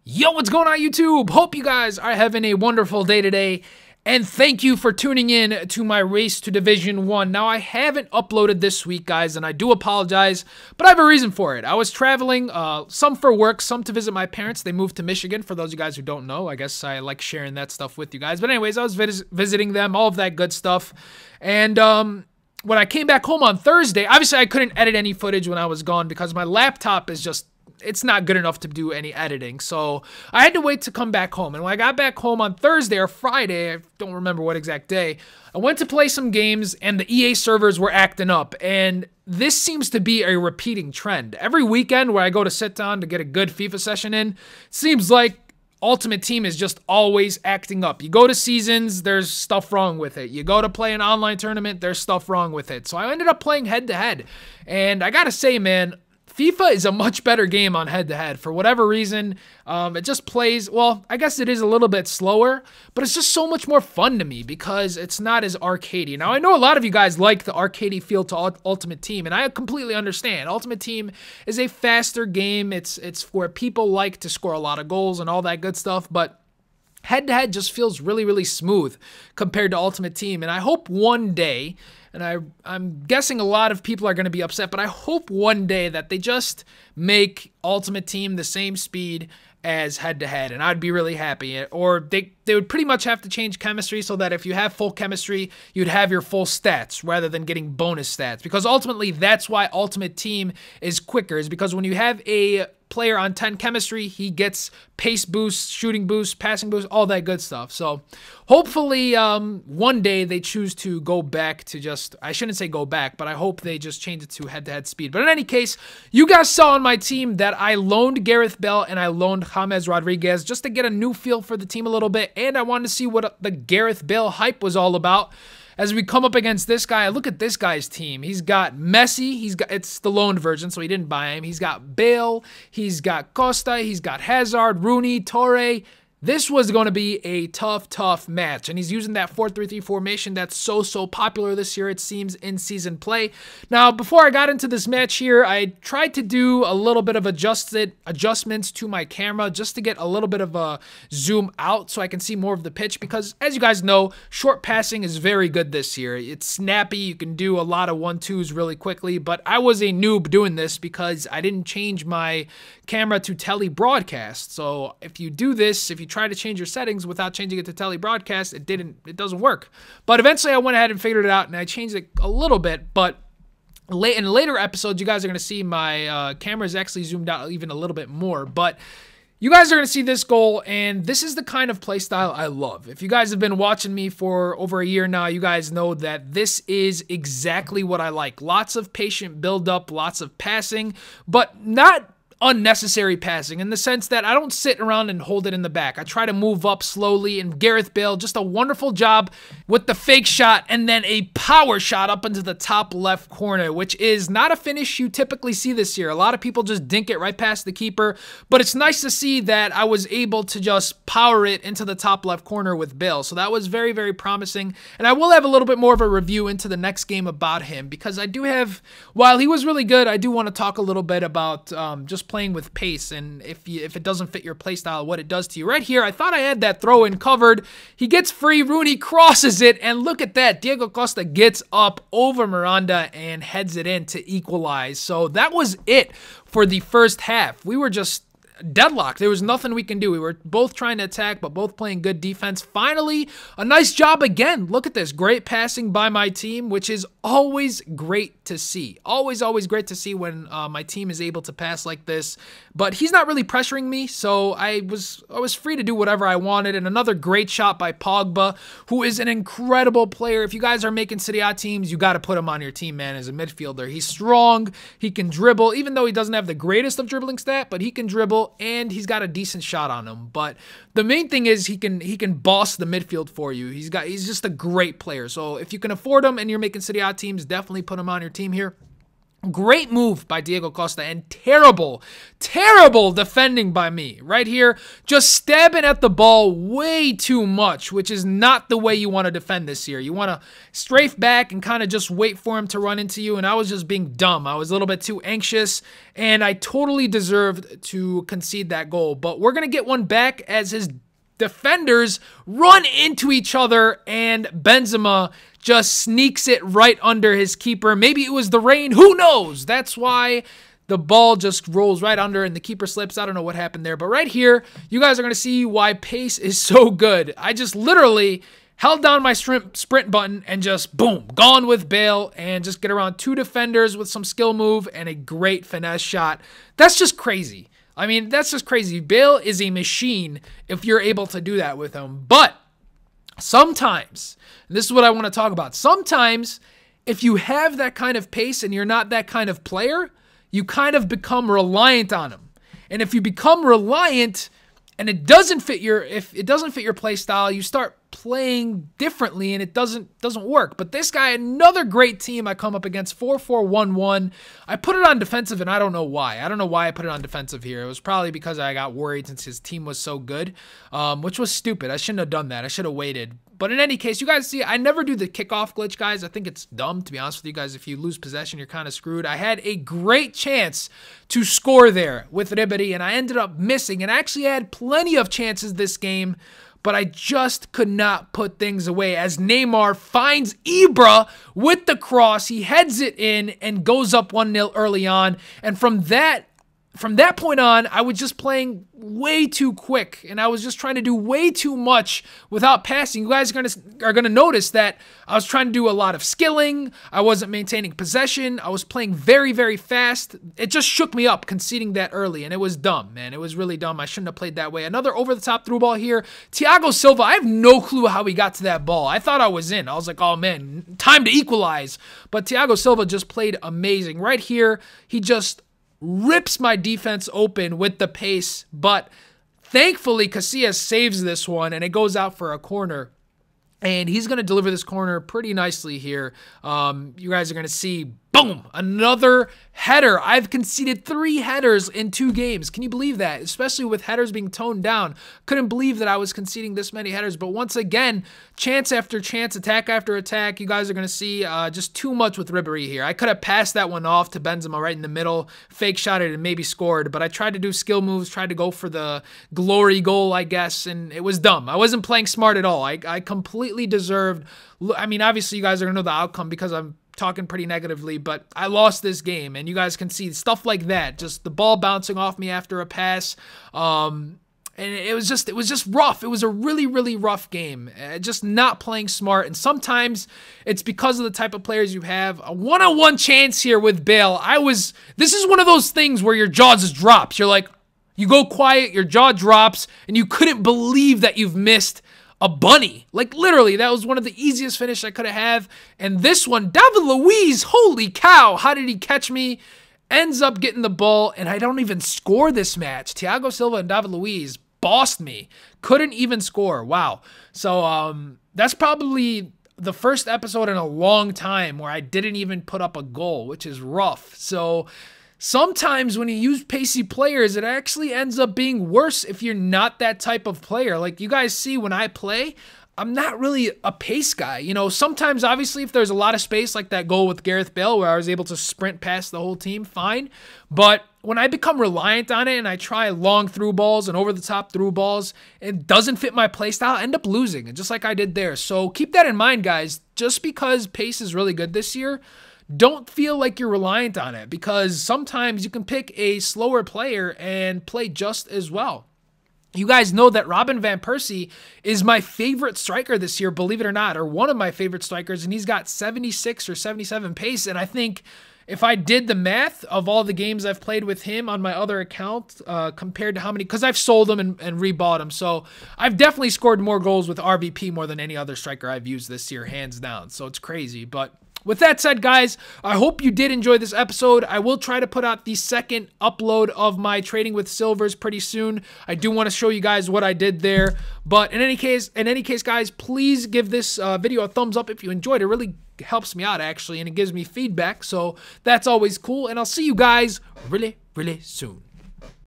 Yo, what's going on YouTube? Hope you guys are having a wonderful day today. And thank you for tuning in to my Race to Division 1. Now, I haven't uploaded this week, guys, and I do apologize, but I have a reason for it. I was traveling, some for work, some to visit my parents. They moved to Michigan, for those of you guys who don't know. I guess I like sharing that stuff with you guys. But anyways, I was visiting them, all of that good stuff. And when I came back home on Thursday, obviously I couldn't edit any footage when I was gone because my laptop is just... it's not good enough to do any editing, so I had to wait to come back home. And when I got back home on Thursday or Friday, I don't remember what exact day, I went to play some games and the EA servers were acting up. And this seems to be a repeating trend. Every weekend where I go to sit down to get a good FIFA session in, it seems like Ultimate Team is just always acting up. You go to seasons, there's stuff wrong with it. You go to play an online tournament, there's stuff wrong with it. So I ended up playing head-to-head. And I gotta say, man, FIFA is a much better game on head-to-head. For whatever reason, it just plays, well, I guess it is a little bit slower, but it's just so much more fun to me because it's not as arcadey. Now, I know a lot of you guys like the arcadey feel to Ultimate Team, and I completely understand. Ultimate Team is a faster game. It's where people like to score a lot of goals and all that good stuff, but head-to-head just feels really, really smooth compared to Ultimate Team, and I hope one day... and I'm guessing a lot of people are going to be upset, but I hope one day that they just make Ultimate Team the same speed as head-to-head, and I'd be really happy. Or they would pretty much have to change chemistry so that if you have full chemistry, you'd have your full stats rather than getting bonus stats. Because ultimately, that's why Ultimate Team is quicker, is because when you have a player on 10 chemistry, he gets pace boosts, shooting boosts, passing boosts, all that good stuff. So hopefully one day they choose to go back to just, I shouldn't say go back, but I hope they just change it to head-to-head speed. But in any case, you guys saw on my team that I loaned Gareth Bale and I loaned James Rodriguez just to get a new feel for the team a little bit, and I wanted to see what the Gareth Bale hype was all about. As we come up against this guy, look at this guy's team. He's got Messi. It's the loaned version, so he didn't buy him. He's got Bale. He's got Costa. He's got Hazard, Rooney, Torre. This was going to be a tough match, and he's using that 4-3-3 formation that's so popular this year, it seems, in season play. Now, before I got into this match here, I tried to do a little bit of adjustments to my camera just to get a little bit of a zoom out so I can see more of the pitch, because as you guys know, short passing is very good this year. It's snappy, you can do a lot of 1-2s really quickly, but I was a noob doing this because I didn't change my camera to tele broadcast. So if you do this, if you try to change your settings without changing it to tele broadcast, it doesn't work. But eventually I went ahead and figured it out, and I changed it a little bit. But in later episodes, you guys are going to see my camera is actually zoomed out even a little bit more. But you guys are going to see this goal, and this is the kind of play style I love. If you guys have been watching me for over a year now, you guys know that this is exactly what I like. Lots of patient build-up, lots of passing, but not unnecessary passing, in the sense that I don't sit around and hold it in the back. I try to move up slowly, and Gareth Bale, just a wonderful job with the fake shot and then a power shot up into the top left corner, which is not a finish you typically see this year. A lot of people just dink it right past the keeper, but it's nice to see that I was able to just power it into the top left corner with Bale. So that was very promising, and I will have a little bit more of a review into the next game about him, because I do have, while he was really good, I do want to talk a little bit about just playing with pace, and if it doesn't fit your playstyle, what it does to you. Right here, I thought I had that throw in covered. He gets free, Rooney crosses it, and look at that. Diego Costa gets up over Miranda and heads it in to equalize. So that was it for the first half. We were just deadlocked. There was nothing we can do. We were both trying to attack, but both playing good defense. Finally, a nice job again. Look at this. Great passing by my team, which is always great to see. Always great to see when my team is able to pass like this. But he's not really pressuring me, so I was free to do whatever I wanted. And another great shot by Pogba, who is an incredible player. If you guys are making Serie A teams, you got to put him on your team, man, as a midfielder. He's strong. He can dribble, even though he doesn't have the greatest of dribbling stat, but he can dribble, and he's got a decent shot on him. But the main thing is he can boss the midfield for you. He's just a great player. So if you can afford him and you're making Serie A teams, definitely put him on your team here. Great move by Diego Costa and terrible, terrible defending by me. Right here, just stabbing at the ball way too much, which is not the way you want to defend this year. You want to strafe back and kind of just wait for him to run into you, and I was just being dumb. I was a little bit too anxious, and I totally deserved to concede that goal. But we're going to get one back as his defenders run into each other, and Benzema just sneaks it right under his keeper. Maybe it was the rain. Who knows? That's why the ball just rolls right under and the keeper slips. I don't know what happened there. But right here, you guys are going to see why pace is so good. I just literally held down my sprint button and just, boom, gone with Bale and just get around 2 defenders with some skill move and a great finesse shot. That's just crazy. I mean, that's just crazy. Bale is a machine if you're able to do that with him. But sometimes, and this is what I want to talk about, sometimes if you have that kind of pace and you're not that kind of player, you kind of become reliant on him. And if you become reliant and it doesn't fit your play style, you start playing differently and it doesn't work. But this guy, another great team I come up against, 4-4-1-1. I put it on defensive and I don't know why. I don't know why I put it on defensive here. It was probably because I got worried since his team was so good, which was stupid. I shouldn't have done that. I should have waited. But in any case, you guys see, I never do the kickoff glitch, guys. I think it's dumb, to be honest with you guys. If you lose possession, you're kind of screwed. I had a great chance to score there with Ribery, and I ended up missing. And I actually had plenty of chances this game, but I just could not put things away as Neymar finds Ibra with the cross. He heads it in and goes up 1-0 early on. And from that point on, I was just playing way too quick, and I was just trying to do way too much without passing. You guys are gonna notice that I was trying to do a lot of skilling. I wasn't maintaining possession. I was playing very, very fast. It just shook me up conceding that early, and it was dumb, man. It was really dumb. I shouldn't have played that way. Another over-the-top through ball here. Thiago Silva, I have no clue how he got to that ball. I thought I was in. I was like, oh, man, time to equalize. But Thiago Silva just played amazing. Right here, he just rips my defense open with the pace, but thankfully Casillas saves this one and it goes out for a corner, and he's going to deliver this corner pretty nicely here. You guys are going to see, boom, another header. I've conceded 3 headers in 2 games. Can you believe that? Especially with headers being toned down. Couldn't believe that I was conceding this many headers. But once again, chance after chance, attack after attack. You guys are going to see just too much with Ribery here. I could have passed that one off to Benzema right in the middle, fake shot it and maybe scored. But I tried to do skill moves, tried to go for the glory goal, I guess, and it was dumb. I wasn't playing smart at all. I completely deserved. I mean, obviously you guys are going to know the outcome because I'm talking pretty negatively, but I lost this game, and you guys can see stuff like that, just the ball bouncing off me after a pass, and it was just rough. It was a really, really rough game, just not playing smart, and sometimes it's because of the type of players you have. A one-on-one chance here with Bale. This is one of those things where your jaw just drops. You're like, you go quiet, your jaw drops, and you couldn't believe that you've missed a bunny. Like, literally, that was one of the easiest finishes I could have. And this one, David Luiz, holy cow, how did he catch me? Ends up getting the ball, and I don't even score this match. Thiago Silva and David Luiz bossed me. Couldn't even score. Wow. So, that's probably the first episode in a long time where I didn't even put up a goal, which is rough. So, sometimes when you use pacey players, it actually ends up being worse if you're not that type of player. Like you guys see when I play, I'm not really a pace guy. You know, sometimes obviously if there's a lot of space like that goal with Gareth Bale where I was able to sprint past the whole team, fine. But when I become reliant on it and I try long through balls and over the top through balls, it doesn't fit my play style, I end up losing, and just like I did there. So keep that in mind, guys. Just because pace is really good this year, don't feel like you're reliant on it, because sometimes you can pick a slower player and play just as well. You guys know that Robin van Persie is my favorite striker this year, believe it or not, or one of my favorite strikers, and he's got 76 or 77 pace, and I think if I did the math of all the games I've played with him on my other account compared to how many, because I've sold him and rebought him, so I've definitely scored more goals with RVP more than any other striker I've used this year, hands down, so it's crazy. But with that said, guys, I hope you did enjoy this episode. I will try to put out the second upload of my Trading with Silvers pretty soon. I do want to show you guys what I did there. But in any case, guys, please give this video a thumbs up if you enjoyed it. It really helps me out actually, and it gives me feedback. So that's always cool. And I'll see you guys really, really soon.